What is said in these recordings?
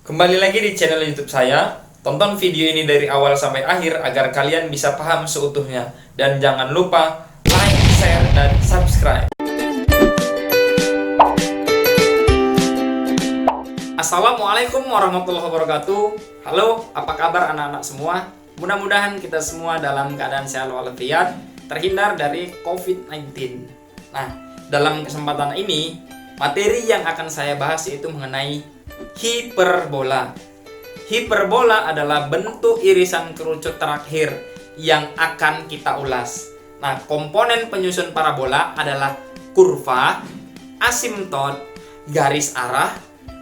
Kembali lagi di channel YouTube saya. Tonton video ini dari awal sampai akhir agar kalian bisa paham seutuhnya. Dan jangan lupa like, share, dan subscribe. Assalamualaikum warahmatullahi wabarakatuh. Halo, apa kabar anak-anak semua? Mudah-mudahan kita semua dalam keadaan sehat walafiat, terhindar dari COVID-19. Nah, dalam kesempatan ini, materi yang akan saya bahas yaitu mengenai hiperbola. Hiperbola adalah bentuk irisan kerucut terakhir yang akan kita ulas. Nah, komponen penyusun parabola adalah kurva, asimtot, garis arah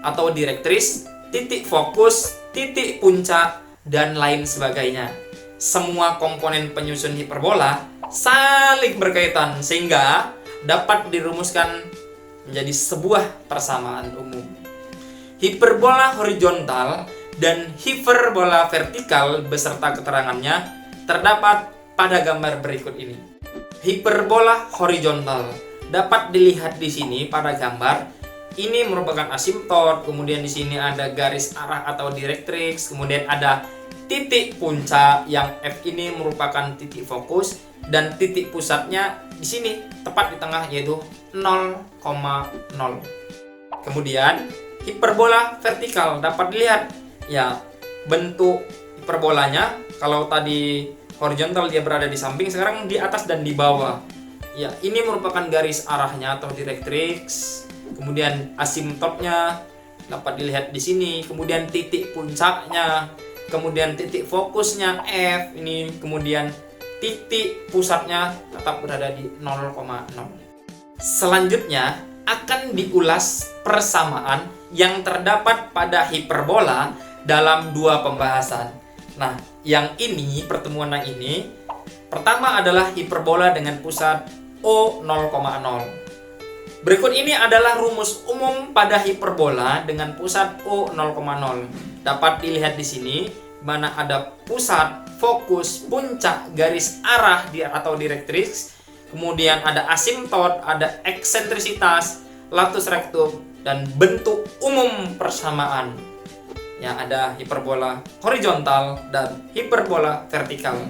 atau direktris, titik fokus, titik puncak, dan lain sebagainya. Semua komponen penyusun hiperbola saling berkaitan sehingga dapat dirumuskan menjadi sebuah persamaan umum. Hiperbola horizontal dan hiperbola vertikal beserta keterangannya terdapat pada gambar berikut ini. Hiperbola horizontal dapat dilihat di sini pada gambar. Ini merupakan asimtot, kemudian di sini ada garis arah atau direktrix, kemudian ada titik puncak yang F ini merupakan titik fokus dan titik pusatnya di sini tepat di tengah yaitu 0,0. Kemudian hiperbola vertikal dapat dilihat ya, bentuk hiperbolanya kalau tadi horizontal dia berada di samping, sekarang di atas dan di bawah. Ya, ini merupakan garis arahnya atau direktrix. Kemudian asimtotnya dapat dilihat di sini, kemudian titik puncaknya, kemudian titik fokusnya F ini, kemudian titik pusatnya tetap berada di 0,0. Selanjutnya akan diulas persamaan yang terdapat pada hiperbola dalam dua pembahasan. Nah, yang ini, pertemuan yang ini, pertama adalah hiperbola dengan pusat O 0,0. Berikut ini adalah rumus umum pada hiperbola dengan pusat O 0,0. Dapat dilihat di sini, mana ada pusat, fokus, puncak, garis arah atau direktrix, kemudian ada asimtot, ada eksentrisitas, latus rectum, dan bentuk umum persamaan. Ya, ada hiperbola horizontal dan hiperbola vertikal.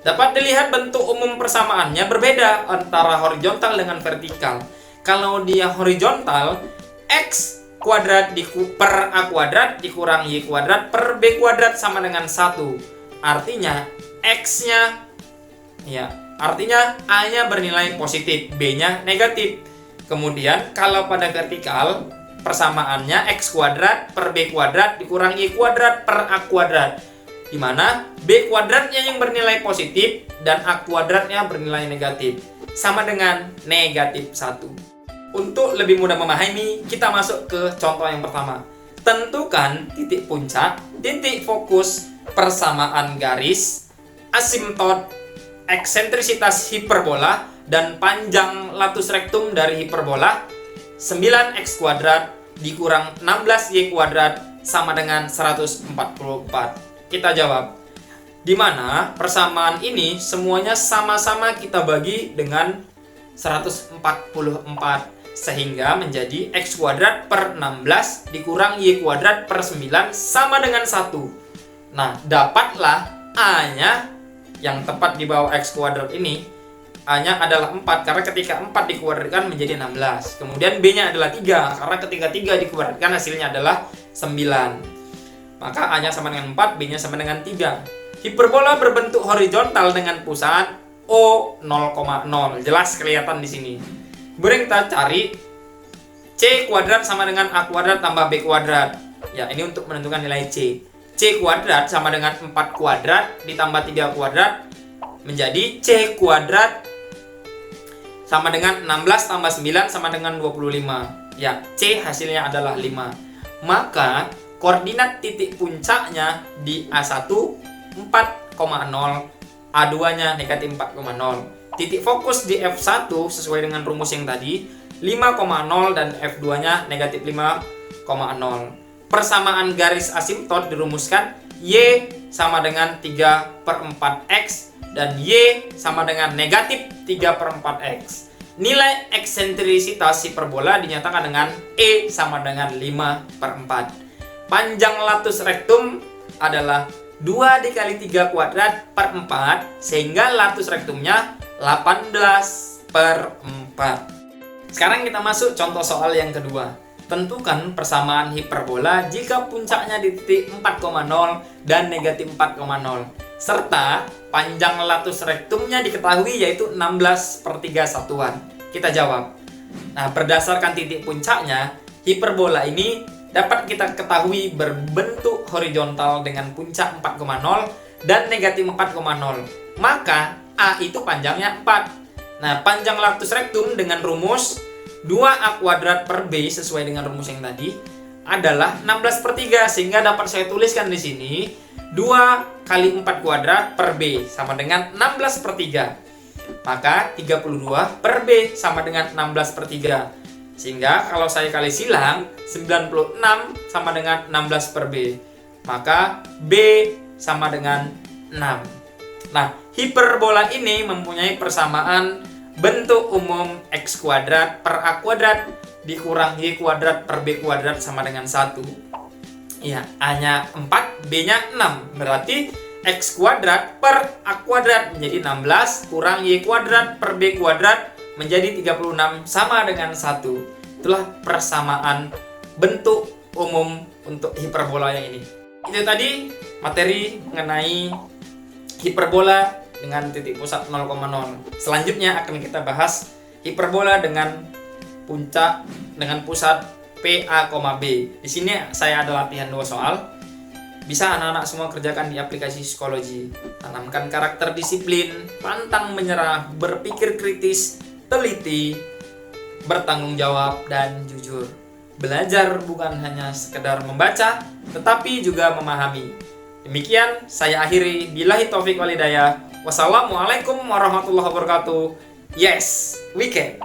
Dapat dilihat bentuk umum persamaannya berbeda antara horizontal dengan vertikal. Kalau dia horizontal, X kuadrat per A kuadrat dikurang Y kuadrat per B kuadrat sama dengan 1. Artinya X-nya ya, artinya A-nya bernilai positif, B-nya negatif. Kemudian kalau pada vertikal, persamaannya X kuadrat per B kuadrat dikurang Y kuadrat per A kuadrat, di mana B kuadratnya yang bernilai positif dan A kuadratnya bernilai negatif, sama dengan negatif 1. Untuk lebih mudah memahami, kita masuk ke contoh yang pertama. Tentukan titik puncak, titik fokus, persamaan garis, asimtot, eksentrisitas hiperbola, dan panjang latus rectum dari hiperbola. 9x kuadrat dikurang 16y kuadrat sama dengan 144. Kita jawab. Di mana persamaan ini semuanya sama-sama kita bagi dengan 144. Sehingga menjadi x kuadrat per 16 dikurang y kuadrat per 9 sama dengan 1. Nah, dapatlah A-nya yang tepat di bawah x kuadrat ini. A-nya adalah 4 karena ketika 4 dikuadratkan menjadi 16. Kemudian B-nya adalah 3 karena ketika 3 dikuadratkan hasilnya adalah 9. Maka A-nya sama dengan 4, B-nya sama dengan 3. Hiperbola berbentuk horizontal dengan pusat O 0,0. Jelas kelihatan di sini. Kemudian kita cari C kuadrat sama dengan A kuadrat tambah B kuadrat. Ya, ini untuk menentukan nilai C. C kuadrat sama dengan 4 kuadrat ditambah 3 kuadrat menjadi C kuadrat sama dengan 16 tambah 9 sama dengan 25. Ya, C hasilnya adalah 5. Maka koordinat titik puncaknya di A1 4,0, A2-nya negatif 4,0. Titik fokus di F1 sesuai dengan rumus yang tadi 5,0 dan F2-nya negatif 5,0. Persamaan garis asimtot dirumuskan Y sama dengan 3 per 4X dan Y sama dengan negatif 3 per 4X. Nilai eksentrisitas hiperbola dinyatakan dengan E sama dengan 5 per 4. panjang latus rektum adalah 2 dikali 3 kuadrat per 4, sehingga latus rektumnya 18/4. Sekarang kita masuk contoh soal yang kedua. Tentukan persamaan hiperbola jika puncaknya di titik 4,0 dan negatif 4,0. Serta panjang latus rektumnya diketahui yaitu 16/3 satuan. Kita jawab. Nah, berdasarkan titik puncaknya, hiperbola ini dapat kita ketahui berbentuk horizontal dengan puncak 4,0 dan negatif 4,0. Maka A itu panjangnya 4. Nah, panjang latus rektum dengan rumus 2A kuadrat per B sesuai dengan rumus yang tadi adalah 16/3, sehingga dapat saya tuliskan di sini 2 kali 4 kuadrat per B sama dengan 16/3. Maka 32 per B sama dengan 16/3. Sehingga kalau saya kali silang 96 sama dengan 16 per B. Maka B sama dengan 6. Nah, hiperbola ini mempunyai persamaan bentuk umum X kuadrat per A kuadrat dikurang Y kuadrat per B kuadrat sama dengan 1. Ya, A-nya 4, B-nya 6. Berarti X kuadrat per A kuadrat menjadi 16 kurang Y kuadrat per B kuadrat menjadi 36 sama dengan 1. Itulah persamaan bentuk umum untuk hiperbola yang ini. Itu tadi materi mengenai hiperbola dengan titik pusat 0,0. Selanjutnya akan kita bahas hiperbola dengan puncak dengan pusat PA, B. Di sini saya ada latihan 2 soal. Bisa anak-anak semua kerjakan di aplikasi psikologi. Tanamkan karakter disiplin, pantang menyerah, berpikir kritis, teliti, bertanggung jawab, dan jujur. Belajar bukan hanya sekedar membaca, tetapi juga memahami. Demikian saya akhiri. Billahi taufik wal hidayah. Wassalamualaikum warahmatullahi wabarakatuh. Yes, we can.